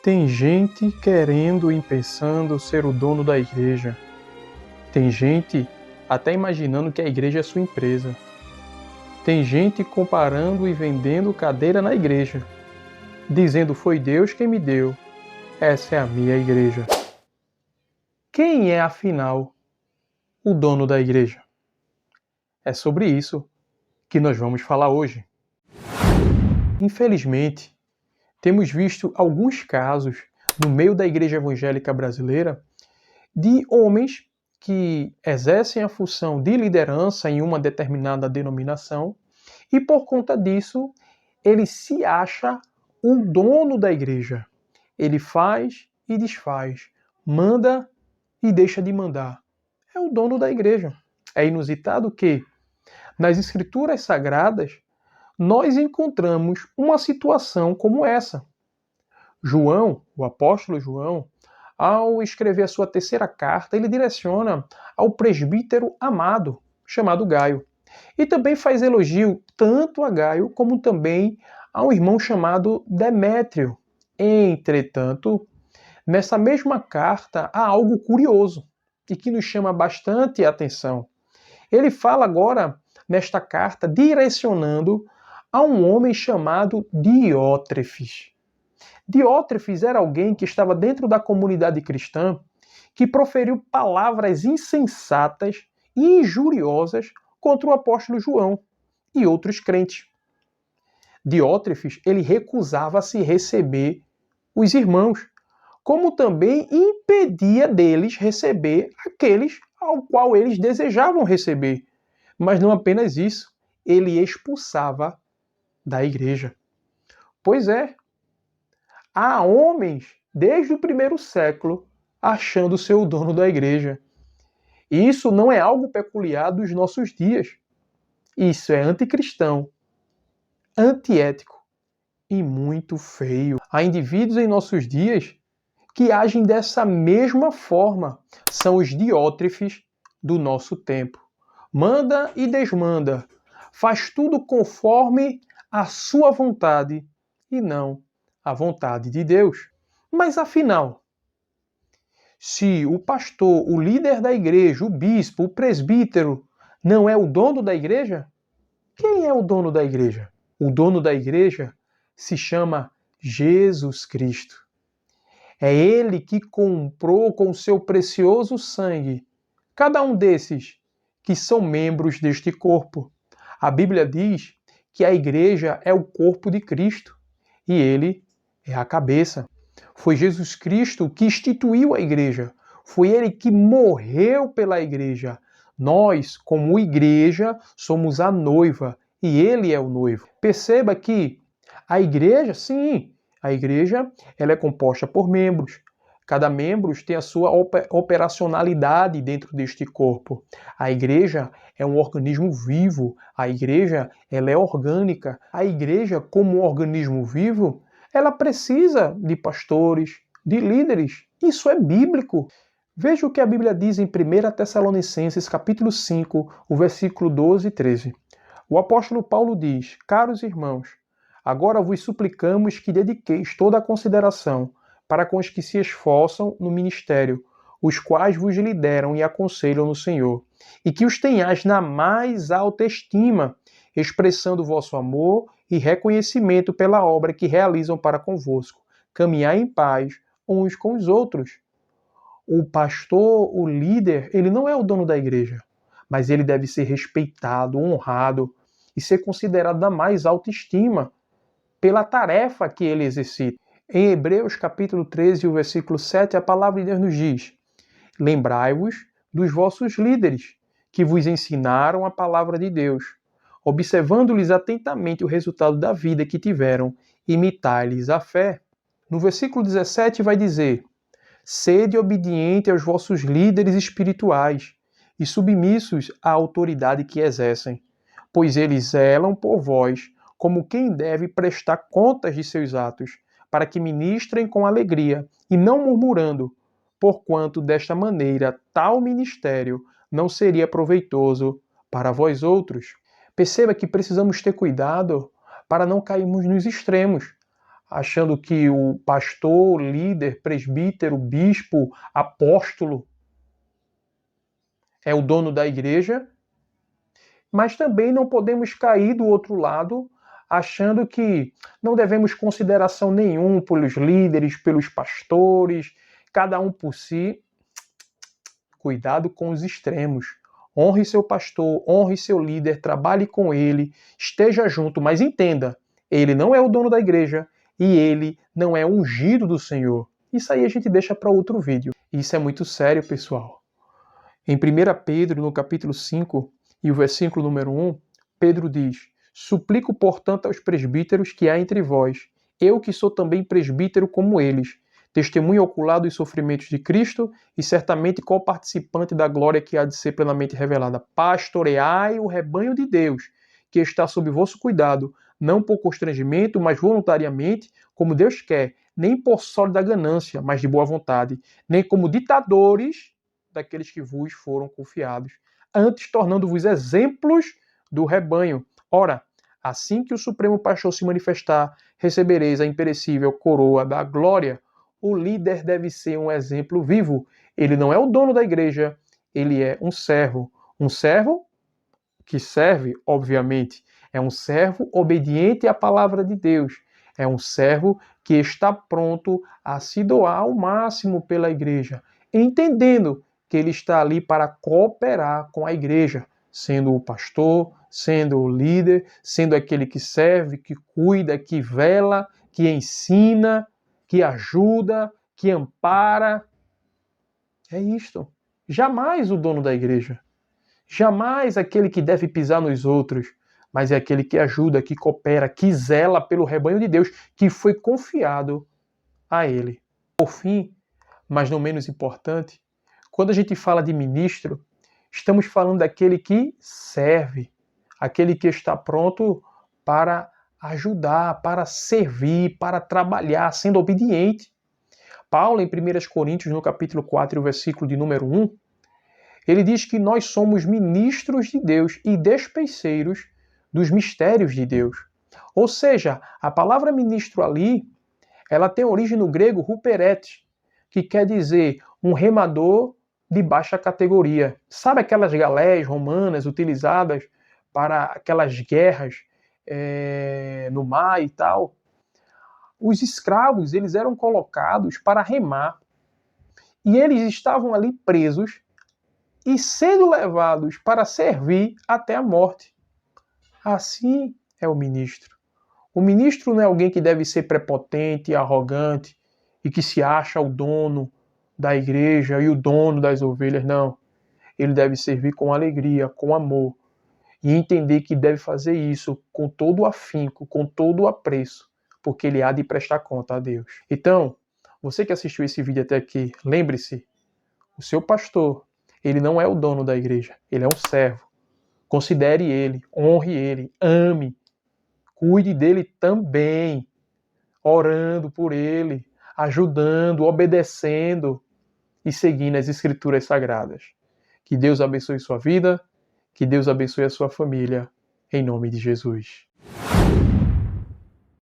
Tem gente querendo e pensando ser o dono da igreja. Tem gente até imaginando que a igreja é sua empresa. Tem gente comparando e vendendo cadeira na igreja, dizendo foi Deus quem me deu. Essa é a minha igreja. Quem é, afinal, o dono da igreja? É sobre isso que nós vamos falar hoje. Infelizmente, temos visto alguns casos no meio da igreja evangélica brasileira de homens que exercem a função de liderança em uma determinada denominação e, por conta disso, ele se acha o dono da igreja. Ele faz e desfaz, manda e deixa de mandar. É o dono da igreja. É inusitado que, nas Escrituras Sagradas, nós encontramos uma situação como essa. João, o apóstolo João, ao escrever a sua terceira carta, ele direciona ao presbítero amado, chamado Gaio. E também faz elogio tanto a Gaio como também a um irmão chamado Demétrio. Entretanto, nessa mesma carta há algo curioso e que nos chama bastante a atenção. Ele fala agora, nesta carta, direcionando a um homem chamado Diótrefes. Diótrefes era alguém que estava dentro da comunidade cristã que proferiu palavras insensatas e injuriosas contra o apóstolo João e outros crentes. Diótrefes, ele recusava-se receber os irmãos, como também impedia deles receber aqueles ao qual eles desejavam receber. Mas não apenas isso, ele expulsava da igreja. Pois é, há homens, desde o primeiro século, achando ser o dono da igreja. E isso não é algo peculiar dos nossos dias. Isso é anticristão, antiético e muito feio. Há indivíduos em nossos dias que agem dessa mesma forma. São os diótrefes do nosso tempo. Manda e desmanda. Faz tudo conforme a sua vontade e não a vontade de Deus. Mas afinal, se o pastor, o líder da igreja, o bispo, o presbítero, não é o dono da igreja, quem é o dono da igreja? O dono da igreja se chama Jesus Cristo. É Ele que comprou com o seu precioso sangue cada um desses que são membros deste corpo. A Bíblia diz que a igreja é o corpo de Cristo e Ele é a cabeça. Foi Jesus Cristo que instituiu a igreja. Foi Ele que morreu pela igreja. Nós, como igreja, somos a noiva e Ele é o noivo. Perceba que a igreja, sim, a igreja ela é composta por membros. Cada membro tem a sua operacionalidade dentro deste corpo. A igreja é um organismo vivo. A igreja ela é orgânica. A igreja, como um organismo vivo, ela precisa de pastores, de líderes. Isso é bíblico. Veja o que a Bíblia diz em 1 Tessalonicenses, capítulo 5, o versículo 12 e 13. O apóstolo Paulo diz: caros irmãos, agora vos suplicamos que dediqueis toda a consideração para com os que se esforçam no ministério, os quais vos lideram e aconselham no Senhor, e que os tenhais na mais alta estima, expressando vosso amor e reconhecimento pela obra que realizam para convosco. Caminhar em paz uns com os outros. O pastor, o líder, ele não é o dono da igreja, mas ele deve ser respeitado, honrado e ser considerado da mais alta estima pela tarefa que ele exercita. Em Hebreus capítulo 13, o versículo 7, a palavra de Deus nos diz: lembrai-vos dos vossos líderes, que vos ensinaram a palavra de Deus. Observando-lhes atentamente o resultado da vida que tiveram, imitai-lhes a fé. No versículo 17 vai dizer: sede obediente aos vossos líderes espirituais e submissos à autoridade que exercem, pois eles zelam por vós como quem deve prestar contas de seus atos, para que ministrem com alegria e não murmurando, porquanto desta maneira tal ministério não seria proveitoso para vós outros. Perceba que precisamos ter cuidado para não cairmos nos extremos. achando que o pastor, líder, presbítero, bispo, apóstolo é o dono da igreja, mas também não podemos cair do outro lado, achando que não devemos consideração nenhum pelos líderes, pelos pastores, cada um por si. Cuidado com os extremos. Honre seu pastor, honre seu líder, trabalhe com ele, esteja junto, mas entenda, ele não é o dono da igreja e ele não é ungido do Senhor. Isso aí a gente deixa para outro vídeo. Isso é muito sério, pessoal. Em 1 Pedro, no capítulo 5 e o versículo número 1, Pedro diz: Suplico, portanto, aos presbíteros que há entre vós, eu que sou também presbítero como eles, testemunho ocular dos sofrimentos de Cristo e certamente co-participante da glória que há de ser plenamente revelada. Pastoreai o rebanho de Deus, que está sob vosso cuidado, não por constrangimento, mas voluntariamente, como Deus quer, nem por sólida ganância, mas de boa vontade, nem como ditadores daqueles que vos foram confiados, antes tornando-vos exemplos do rebanho. Ora, assim que o Supremo Pastor se manifestar, recebereis a imperecível coroa da glória. O líder deve ser um exemplo vivo. Ele não é o dono da igreja, ele é um servo. Um servo que serve, obviamente, é um servo obediente à palavra de Deus. É um servo que está pronto a se doar ao máximo pela igreja, entendendo que ele está ali para cooperar com a igreja, sendo o pastor, sendo o líder, sendo aquele que serve, que cuida, que vela, que ensina, que ajuda, que ampara. É isto. Jamais o dono da igreja. Jamais aquele que deve pisar nos outros, mas é aquele que ajuda, que coopera, que zela pelo rebanho de Deus, que foi confiado a ele. Por fim, mas não menos importante, quando a gente fala de ministro, estamos falando daquele que serve, aquele que está pronto para ajudar, para servir, para trabalhar, sendo obediente. Paulo, em 1 Coríntios, no capítulo 4, versículo de número 1, ele diz que nós somos ministros de Deus e despenseiros dos mistérios de Deus. Ou seja, a palavra ministro ali, ela tem origem no grego ruperet, que quer dizer um remador de baixa categoria. Sabe aquelas galés romanas utilizadas para aquelas guerras no mar e tal? Os escravos, eles eram colocados para remar e eles estavam ali presos e sendo levados para servir até a morte. Assim é o ministro. O ministro não é alguém que deve ser prepotente, arrogante e que se acha o dono da igreja e o dono das ovelhas, não. Ele deve servir com alegria, com amor e entender que deve fazer isso com todo o afinco, com todo o apreço, porque ele há de prestar conta a Deus. Então, você que assistiu esse vídeo até aqui, lembre-se, o seu pastor, ele não é o dono da igreja, ele é um servo. Considere ele, honre ele, ame, cuide dele também, orando por ele, ajudando, obedecendo e seguindo as escrituras sagradas. Que Deus abençoe sua vida, que Deus abençoe a sua família, em nome de Jesus.